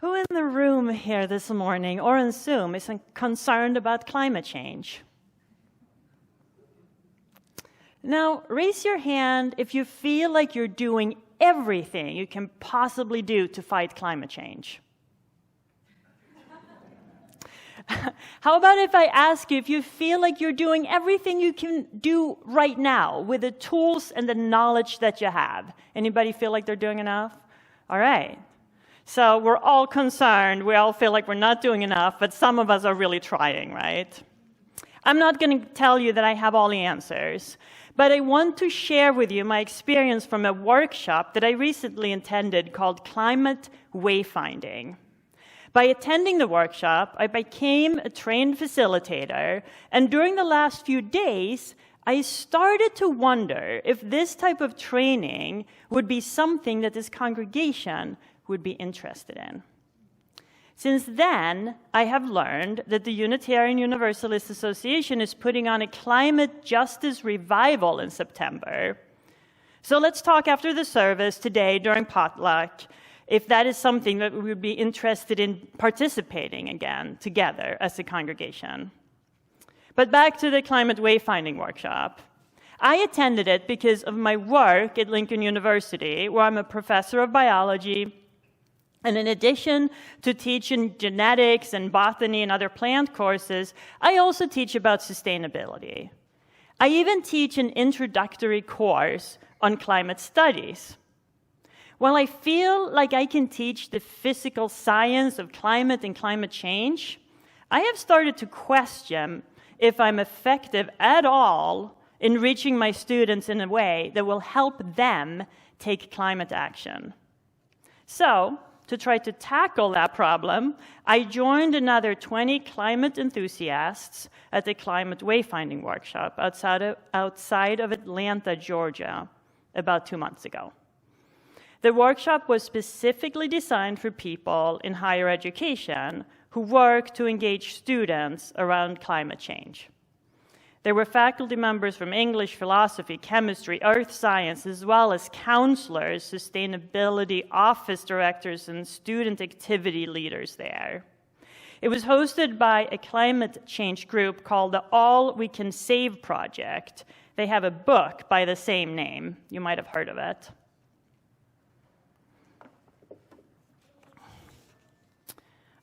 Who in the room here this morning or on Zoom is concerned about climate change? Now, raise your hand if you feel like you're doing everything you can possibly do to fight climate change. How about if I ask you if you feel like you're doing everything you can do right now with the tools and the knowledge that you have? Anybody feel like they're doing enough? All right. So we're all concerned. We all feel like we're not doing enough, but some of us are really trying, right? I'm not going to tell you that I have all the answers, but I want to share with you my experience from a workshop that I recently attended called Climate Wayfinding. By attending the workshop, I became a trained facilitator, and during the last few days, I started to wonder if this type of training would be something that this congregation would be interested in. Since then, I have learned that the Unitarian Universalist Association is putting on a climate justice revival in September. So let's talk after the service today during potluck if that is something that we would be interested in participating again together as a congregation. But back to the Climate Wayfinding workshop. I attended it because of my work at Lincoln University, where I'm a professor of biology. And in addition to teaching genetics and botany and other plant courses, I also teach about sustainability. I even teach an introductory course on climate studies. While I feel like I can teach the physical science of climate and climate change, I have started to question if I'm effective at all in reaching my students in a way that will help them take climate action. So, to try to tackle that problem, I joined another 20 climate enthusiasts at the Climate Wayfinding workshop outside of Atlanta, Georgia, about 2 months ago. The workshop was specifically designed for people in higher education who work to engage students around climate change. There were faculty members from English, philosophy, chemistry, earth science, as well as counselors, sustainability office directors, and student activity leaders there. It was hosted by a climate change group called the All We Can Save Project. They have a book by the same name. You might have heard of it.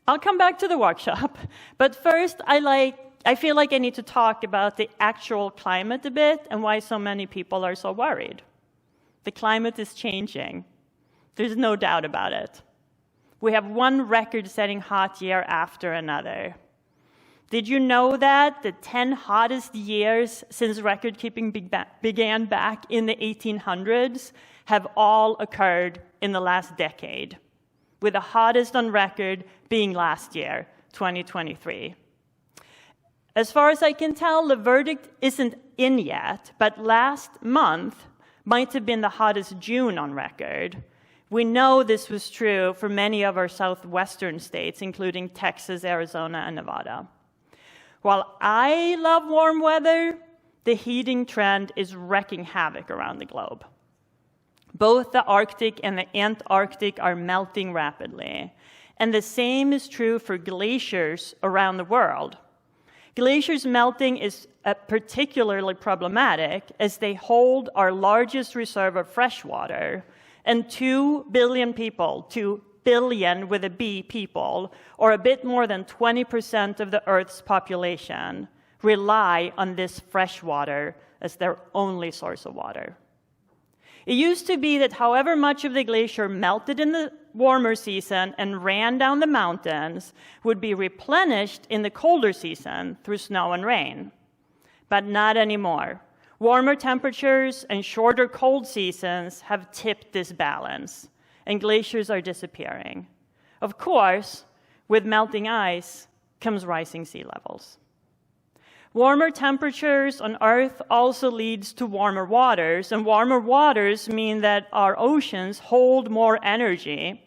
I'll come back to the workshop, but first I feel like I need to talk about the actual climate a bit and why so many people are so worried. The climate is changing. There's no doubt about it. We have one record-setting hot year after another. Did you know that the 10 hottest years since record-keeping began back in the 1800s have all occurred in the last decade, with the hottest on record being last year, 2023. As far as I can tell, the verdict isn't in yet, but last month might have been the hottest June on record. We know this was true for many of our southwestern states, including Texas, Arizona, and Nevada. While I love warm weather, the heating trend is wreaking havoc around the globe. Both the Arctic and the Antarctic are melting rapidly, and the same is true for glaciers around the world. Glaciers melting is particularly problematic as they hold our largest reserve of fresh water, and 2 billion people, 2 billion with a B people, or a bit more than 20% of the Earth's population, rely on this fresh water as their only source of water. It used to be that however much of the glacier melted in the warmer season and ran down the mountains would be replenished in the colder season through snow and rain. But not anymore. Warmer temperatures and shorter cold seasons have tipped this balance, and glaciers are disappearing. Of course, with melting ice comes rising sea levels. Warmer temperatures on Earth also leads to warmer waters, and warmer waters mean that our oceans hold more energy,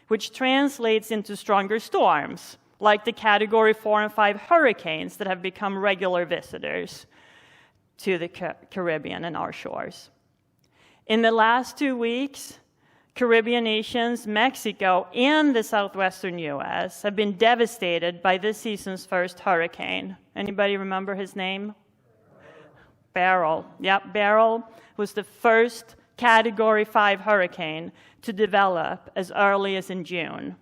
which translates into stronger storms, like the Category 4 and 5 hurricanes that have become regular visitors to the Caribbean and our shores. In the last 2 weeks, Caribbean nations, Mexico, and the southwestern U.S. have been devastated by this season's first hurricane. Anybody remember his name? Beryl. Yep, Beryl was the first Category 5 hurricane to develop as early as in June,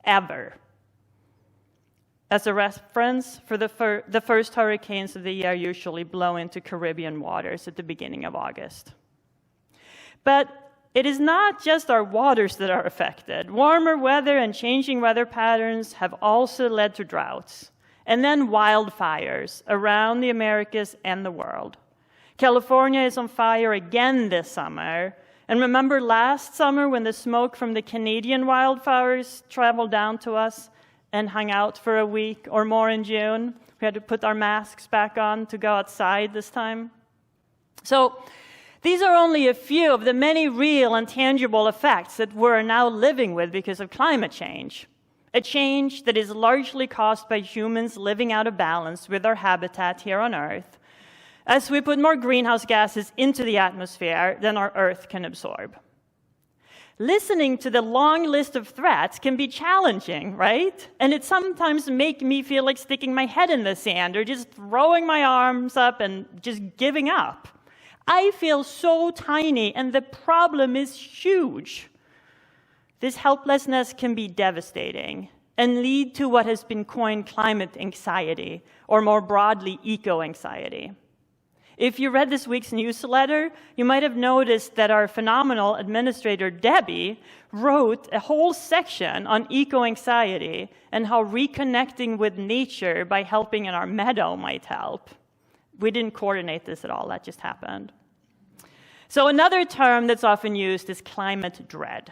ever. As a reference, for the first hurricanes of the year usually blow into Caribbean waters at the beginning of August. But it is not just our waters that are affected. Warmer weather and changing weather patterns have also led to droughts, and then wildfires around the Americas and the world. California is on fire again this summer. And remember last summer when the smoke from the Canadian wildfires traveled down to us and hung out for a week or more in June? We had to put our masks back on to go outside this time. So these are only a few of the many real and tangible effects that we're now living with because of climate change. A change that is largely caused by humans living out of balance with our habitat here on Earth, as we put more greenhouse gases into the atmosphere than our Earth can absorb. Listening to the long list of threats can be challenging, right? And it sometimes makes me feel like sticking my head in the sand or just throwing my arms up and just giving up. I feel so tiny, and the problem is huge. This helplessness can be devastating and lead to what has been coined climate anxiety, or more broadly, eco-anxiety. If you read this week's newsletter, you might have noticed that our phenomenal administrator, Debbie, wrote a whole section on eco-anxiety and how reconnecting with nature by helping in our meadow might help. We didn't coordinate this at all, that just happened. So another term that's often used is climate dread.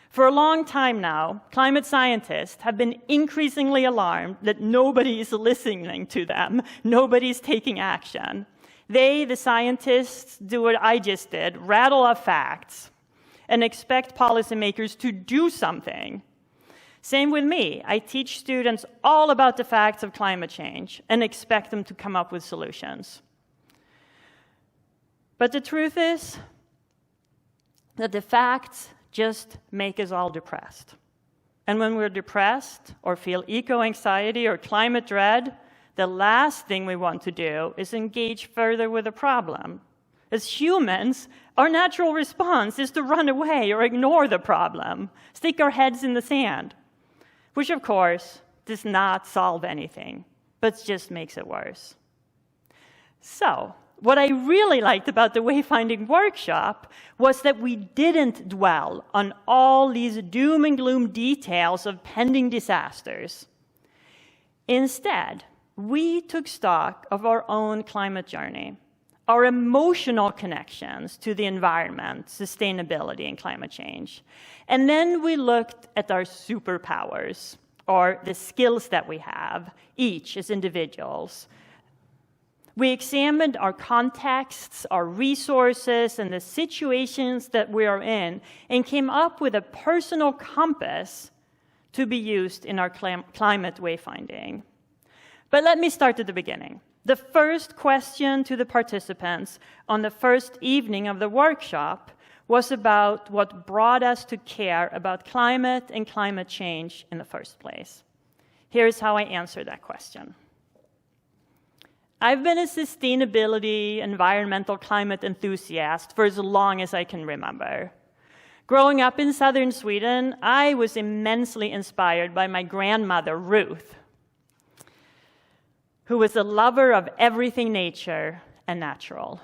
For a long time now, climate scientists have been increasingly alarmed that nobody is listening to them, nobody's taking action. They, the scientists, do what I just did, rattle off facts, and expect policymakers to do something. Same with me. I teach students all about the facts of climate change and expect them to come up with solutions. But the truth is that the facts just make us all depressed. And when we're depressed or feel eco-anxiety or climate dread, the last thing we want to do is engage further with the problem. As humans, our natural response is to run away or ignore the problem, stick our heads in the sand, which of course does not solve anything, but just makes it worse. So, what I really liked about the Wayfinding workshop was that we didn't dwell on all these doom and gloom details of pending disasters. Instead, we took stock of our own climate journey, our emotional connections to the environment, sustainability, and climate change. And then we looked at our superpowers, or the skills that we have, each as individuals. We examined our contexts, our resources, and the situations that we are in, and came up with a personal compass to be used in our climate wayfinding. But let me start at the beginning. The first question to the participants on the first evening of the workshop was about what brought us to care about climate and climate change in the first place. Here's how I answered that question. I've been a sustainability, environmental climate enthusiast for as long as I can remember. Growing up in southern Sweden, I was immensely inspired by my grandmother, Ruth, who was a lover of everything nature and natural.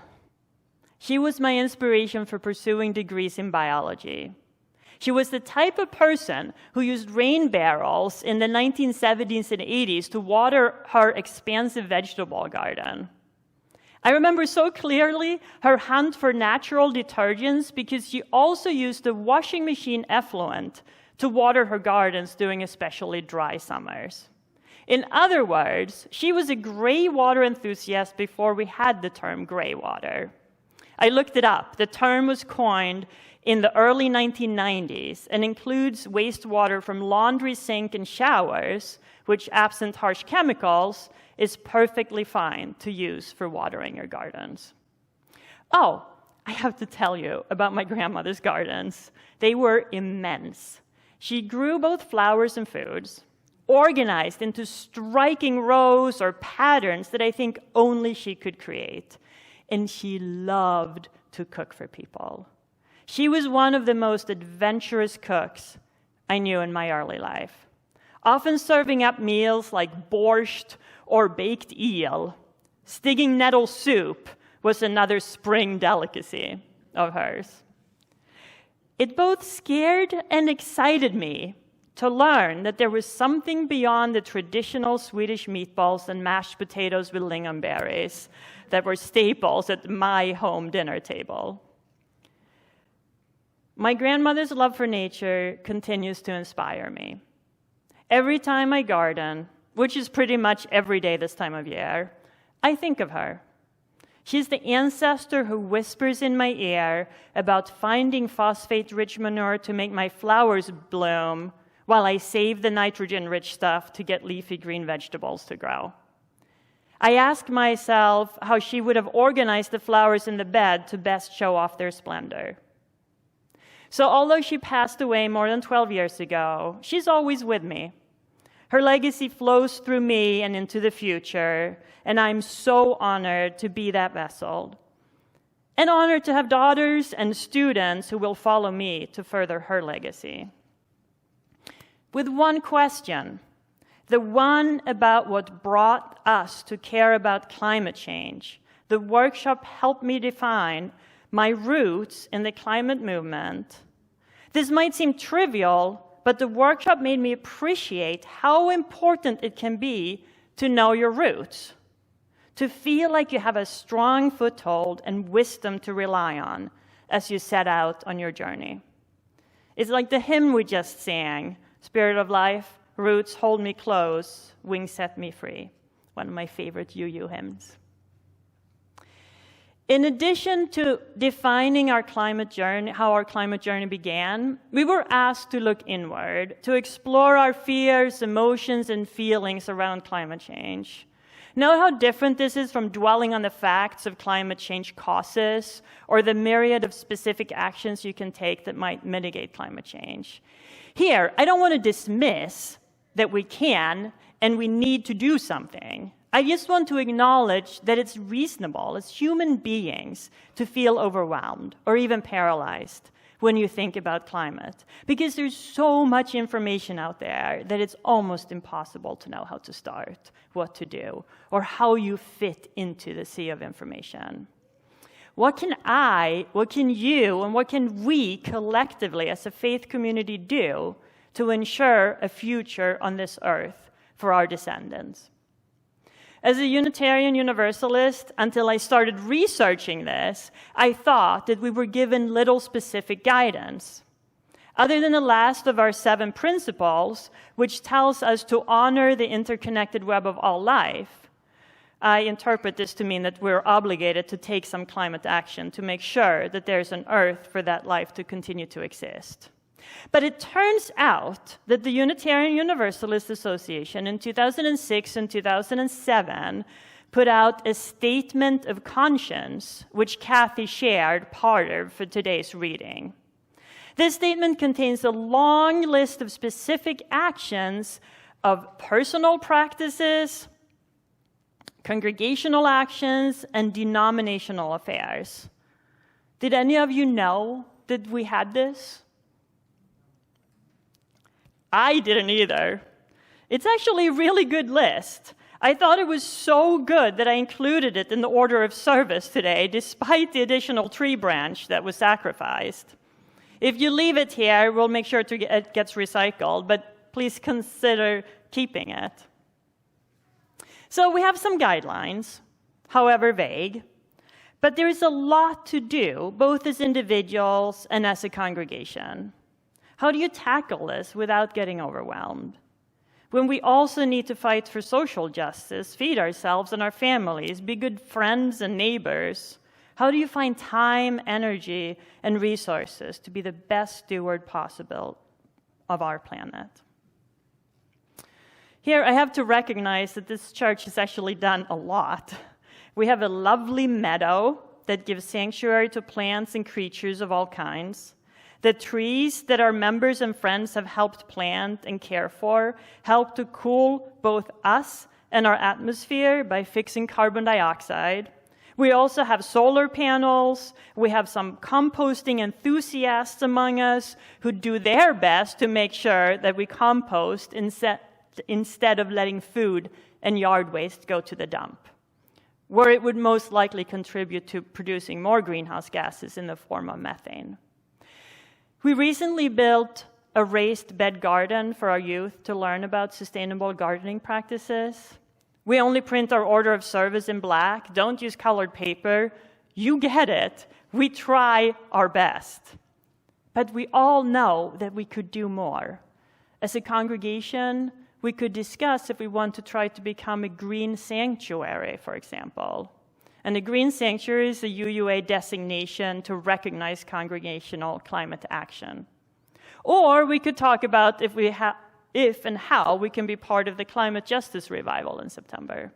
She was my inspiration for pursuing degrees in biology. She was the type of person who used rain barrels in the 1970s and 80s to water her expansive vegetable garden. I remember so clearly her hunt for natural detergents because she also used the washing machine effluent to water her gardens during especially dry summers. In other words, she was a gray water enthusiast before we had the term gray water. I looked it up. The term was coined in the early 1990s and includes wastewater from laundry sink and showers, which, absent harsh chemicals, is perfectly fine to use for watering your gardens. Oh, I have to tell you about my grandmother's gardens. They were immense. She grew both flowers and foods, organized into striking rows or patterns that I think only she could create. And she loved to cook for people. She was one of the most adventurous cooks I knew in my early life, often serving up meals like borscht or baked eel. Stinging nettle soup was another spring delicacy of hers. It both scared and excited me to learn that there was something beyond the traditional Swedish meatballs and mashed potatoes with lingonberries that were staples at my home dinner table. My grandmother's love for nature continues to inspire me. Every time I garden, which is pretty much every day this time of year, I think of her. She's the ancestor who whispers in my ear about finding phosphate-rich manure to make my flowers bloom while I save the nitrogen-rich stuff to get leafy green vegetables to grow. I ask myself how she would have organized the flowers in the bed to best show off their splendor. So although she passed away more than 12 years ago, she's always with me. Her legacy flows through me and into the future, and I'm so honored to be that vessel. And honored to have daughters and students who will follow me to further her legacy. With one question, the one about what brought us to care about climate change, the workshop helped me define my roots in the climate movement. This might seem trivial, but the workshop made me appreciate how important it can be to know your roots, to feel like you have a strong foothold and wisdom to rely on as you set out on your journey. It's like the hymn we just sang, Spirit of Life, Roots Hold Me Close, Wings Set Me Free, one of my favorite UU hymns. In addition to defining our climate journey, how our climate journey began, we were asked to look inward, to explore our fears, emotions, and feelings around climate change. Know how different this is from dwelling on the facts of climate change causes or the myriad of specific actions you can take that might mitigate climate change. Here, I don't want to dismiss that we can and we need to do something. I just want to acknowledge that it's reasonable as human beings to feel overwhelmed or even paralyzed when you think about climate, because there's so much information out there that it's almost impossible to know how to start, what to do, or how you fit into the sea of information. What can I, what can you, and what can we collectively as a faith community do to ensure a future on this earth for our descendants? As a Unitarian Universalist, until I started researching this, I thought that we were given little specific guidance. Other than the last of our 7 principles, which tells us to honor the interconnected web of all life, I interpret this to mean that we're obligated to take some climate action to make sure that there's an earth for that life to continue to exist. But it turns out that the Unitarian Universalist Association in 2006 and 2007 put out a statement of conscience, which Kathy shared part of for today's reading. This statement contains a long list of specific actions of personal practices, congregational actions, and denominational affairs. Did any of you know that we had this? I didn't either. It's actually a really good list. I thought it was so good that I included it in the order of service today, despite the additional tree branch that was sacrificed. If you leave it here, we'll make sure it gets recycled, but please consider keeping it. So we have some guidelines, however vague, but there is a lot to do, both as individuals and as a congregation. How do you tackle this without getting overwhelmed? When we also need to fight for social justice, feed ourselves and our families, be good friends and neighbors, how do you find time, energy, and resources to be the best steward possible of our planet? Here, I have to recognize that this church has actually done a lot. We have a lovely meadow that gives sanctuary to plants and creatures of all kinds. The trees that our members and friends have helped plant and care for help to cool both us and our atmosphere by fixing carbon dioxide. We also have solar panels. We have some composting enthusiasts among us who do their best to make sure that we compost instead of letting food and yard waste go to the dump, where it would most likely contribute to producing more greenhouse gases in the form of methane. We recently built a raised bed garden for our youth to learn about sustainable gardening practices. We only print our order of service in black. Don't use colored paper. You get it. We try our best. But we all know that we could do more. As a congregation, we could discuss if we want to try to become a green sanctuary, for example. And a green sanctuary is a UUA designation to recognize congregational climate action. Or we could talk about if and how we can be part of the climate justice revival in September.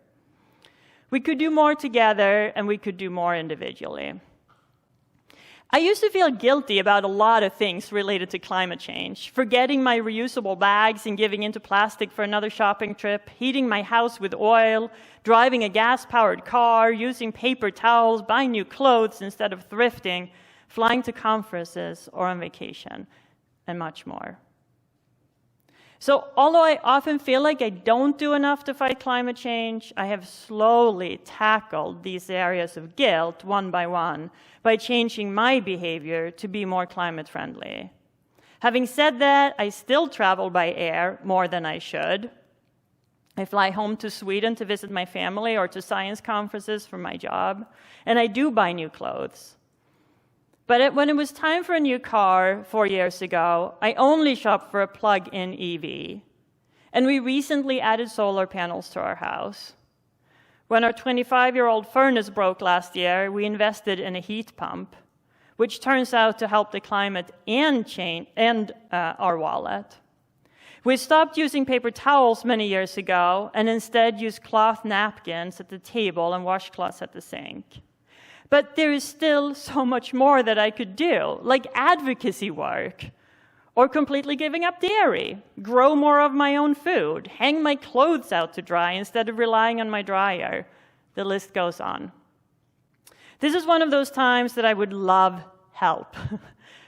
We could do more together, and we could do more individually. I used to feel guilty about a lot of things related to climate change, forgetting my reusable bags and giving into plastic for another shopping trip, heating my house with oil, driving a gas-powered car, using paper towels, buying new clothes instead of thrifting, flying to conferences or on vacation, and much more. So although I often feel like I don't do enough to fight climate change, I have slowly tackled these areas of guilt one by one by changing my behavior to be more climate friendly. Having said that, I still travel by air more than I should. I fly home to Sweden to visit my family or to science conferences for my job, and I do buy new clothes. But when it was time for a new car 4 years ago, I only shopped for a plug-in EV. And we recently added solar panels to our house. When our 25-year-old furnace broke last year, we invested in a heat pump, which turns out to help the climate and our wallet. We stopped using paper towels many years ago and instead used cloth napkins at the table and washcloths at the sink. But there is still so much more that I could do, like advocacy work, or completely giving up dairy, grow more of my own food, hang my clothes out to dry instead of relying on my dryer. The list goes on. This is one of those times that I would love help.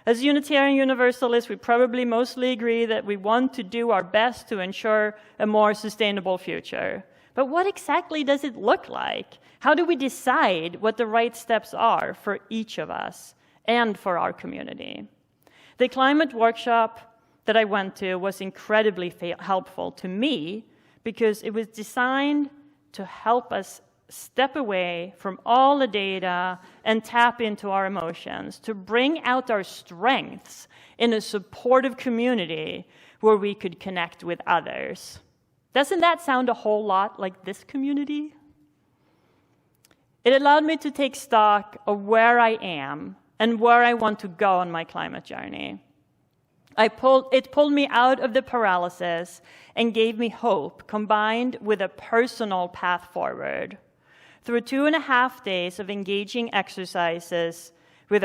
As Unitarian Universalists, we probably mostly agree that we want to do our best to ensure a more sustainable future. But what exactly does it look like? How do we decide what the right steps are for each of us and for our community? The climate workshop that I went to was incredibly helpful to me because it was designed to help us step away from all the data and tap into our emotions, to bring out our strengths in a supportive community where we could connect with others. Doesn't that sound a whole lot like this community? It allowed me to take stock of where I am and where I want to go on my climate journey. It pulled me out of the paralysis and gave me hope, combined with a personal path forward. Through 2.5 days of engaging exercises with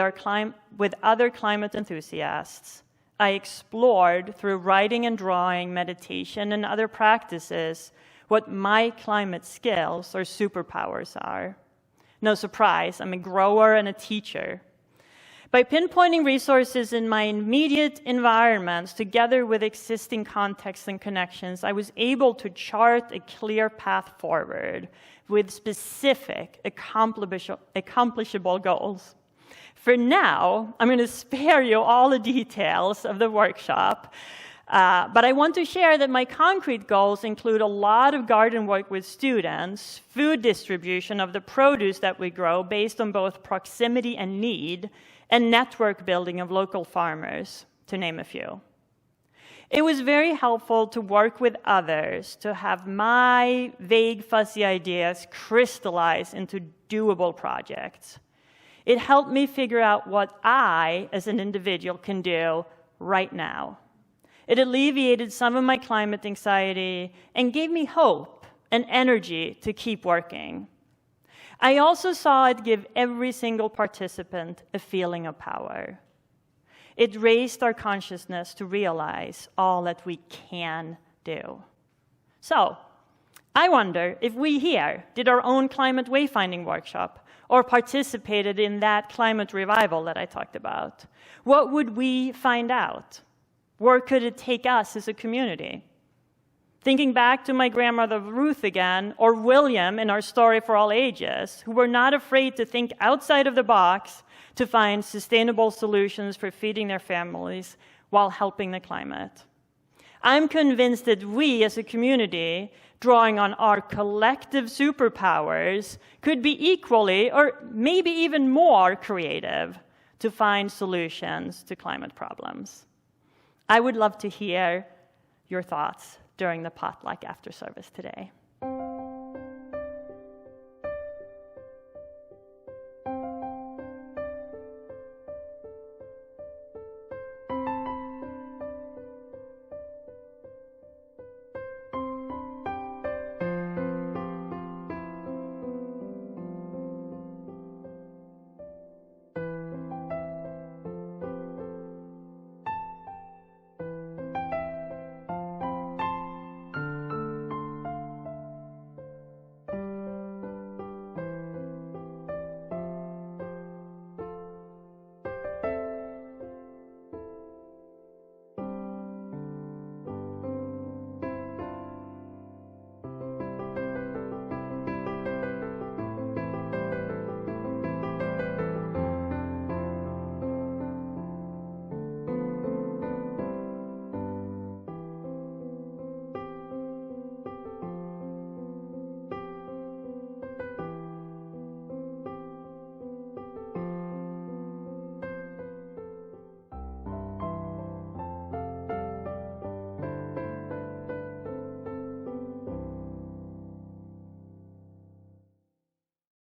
other climate enthusiasts, I explored through writing and drawing, meditation, and other practices what my climate skills or superpowers are. No surprise, I'm a grower and a teacher. By pinpointing resources in my immediate environments together with existing contexts and connections, I was able to chart a clear path forward with specific, accomplishable goals. For now, I'm going to spare you all the details of the workshop, but I want to share that my concrete goals include a lot of garden work with students, food distribution of the produce that we grow based on both proximity and need, and network building of local farmers, to name a few. It was very helpful to work with others to have my vague, fuzzy ideas crystallize into doable projects. It helped me figure out what I, as an individual, can do right now. It alleviated some of my climate anxiety and gave me hope and energy to keep working. I also saw it give every single participant a feeling of power. It raised our consciousness to realize all that we can do. So, I wonder if we here did our own climate wayfinding workshop or participated in that climate revival that I talked about. What would we find out? Where could it take us as a community? Thinking back to my grandmother Ruth again, or William in our Story for All Ages, who were not afraid to think outside of the box to find sustainable solutions for feeding their families while helping the climate. I'm convinced that we as a community, drawing on our collective superpowers, could be equally or maybe even more creative to find solutions to climate problems. I would love to hear your thoughts during the potluck after service today.